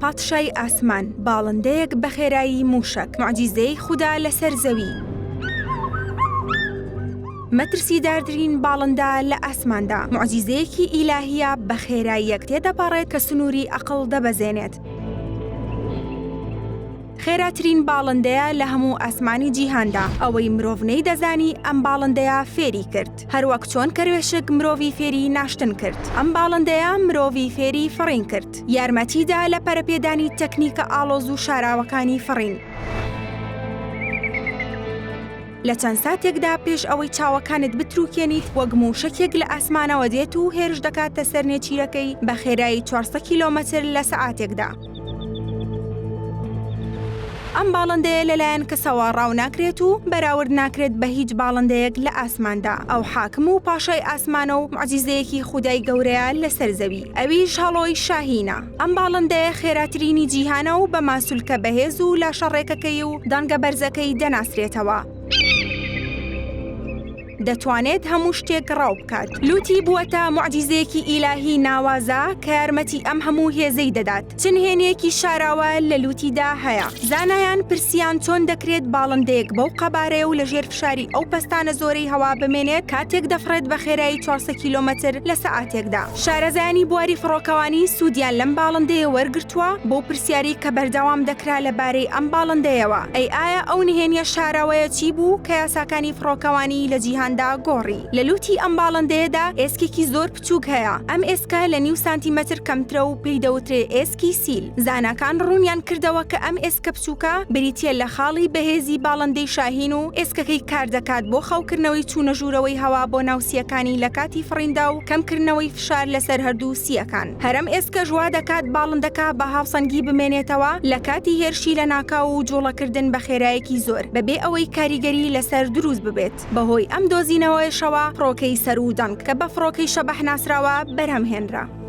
پادشای ئاسمان، باڵندەیەک بە خێرایی موشک، معجیزەی خودا لەسەر زەوی. مەترسیدارترین باڵندە لە ئاسماندا، معجیزەیەکی ئیلاهیە بە خێراییەک تێدەپەڕێت کە سنووری عەقڵ دەبەزێنێت. خێراترین باڵندەیە لە هەموو ئاسمانی جیهاندا، ئەوەی مرۆڤ نەیدەزانی ئەم باڵندەیە فێری کرد، هەروەک چۆن کەروێشک مرۆڤی فێری ناشتن کرد. ئەم باڵندەیە مرۆڤی فێری فڕین کرد، یارمەتیدا لە پەرەپێدانی تەکنیکە ئاڵۆز و شاراوەکانی فڕین. لە چەند ساتێکدا پێش ئەوەی چاوەکانت بتروکێنیت، وەک موشکێک لە ئاسمانەوە دێت و هێرش دەکاتە سەر نێچیرەکەی بە خێرایی 400 کیلۆمەتر لە سەعاتێکدا. ئەم باڵندەیە لەلایەن کەسەوە ڕاو ناکرێت و بەراورد ناکرێت بە هیچ باڵندەیەک لە ئاسماندا. ئەو حاکم و پاشای ئاسمانە و معجیزەیەکی خودای گەورەیە لەسەر زەوی، ئەویش هەڵۆی شاهینە. ئەم باڵندەیە خێراترینی جیهانە و بە ماسوولکە بەهێز و لاشە ڕێکەکەی و دەنگە بەرزەکەی دەناسرێتەوە. دەتوانێت هەموو شتێک ڕاو بکات. لوتی بووەتە معجیزەیەکی ئیلاهی ناوازە کە یارمەتی ئەم هەموو هێزەی دەدات. چەند هێنەیەکی شاراوە لە لوتیدا هەیە. زانایان پرسیان چۆن دەکرێت باڵندەیەک بەو قەبارەیە و لەژێر فشاری ئەو پەستانە زۆرەی هەوا بمێنێت کاتێک دەفڕێت بە خێرایی 400 کیلۆمەتر لە سەعاتێکدا. شارەزایانی بواری فڕۆکەوانی سوودیان لەم باڵندەیە وەرگرتووە بۆ پرسیاری کە بەردەوام دەکرا لەبارەی ئەم باڵندەیەوە. ئایا ئەو نهێنیە شاراوەیە چی بوو کە یاساکانی فڕۆکەوانی لە جیهان گۆڕی؟ لە لوتی ئەم باڵندەیەدا ئێسکێکی زۆر بچووک هەیە. ئەم ئێسکە لە 1.5 سانتیمەتر کەمترە و پێی دەوترێت ئێسکی سیل. زاناکان ڕوونیان کردەوە کە ئەم ئێسکە بچووکە بریتیە لە خاڵی بەهێزی باڵندەی شاهین و ئێسکەکەی کار دەکات بۆ خەوکردنەوەی چوونە ژوورەوەی هەوا بۆ ناوسیەکانی لە کاتی فڕیندا و کەمکردنەوەی فشار لەسەر هەردوو سیەکان. هەرم ئێسکە ژوا دەکات باڵندەکە بە هاوسەنگی بمێنێتەوە لە کاتی هێرشی لە ناکاو و جوڵەکردن بە خێرایەکی زۆر بەبێ ئەوەی کاریگەری لەسەر دروست ببێت. بەهۆی ئەم دۆزینەوەیشەوە فڕۆکەی سەر و دەنگ کە بە فڕۆکەی شەبەح ناسراوە بەرهەمهێنرا.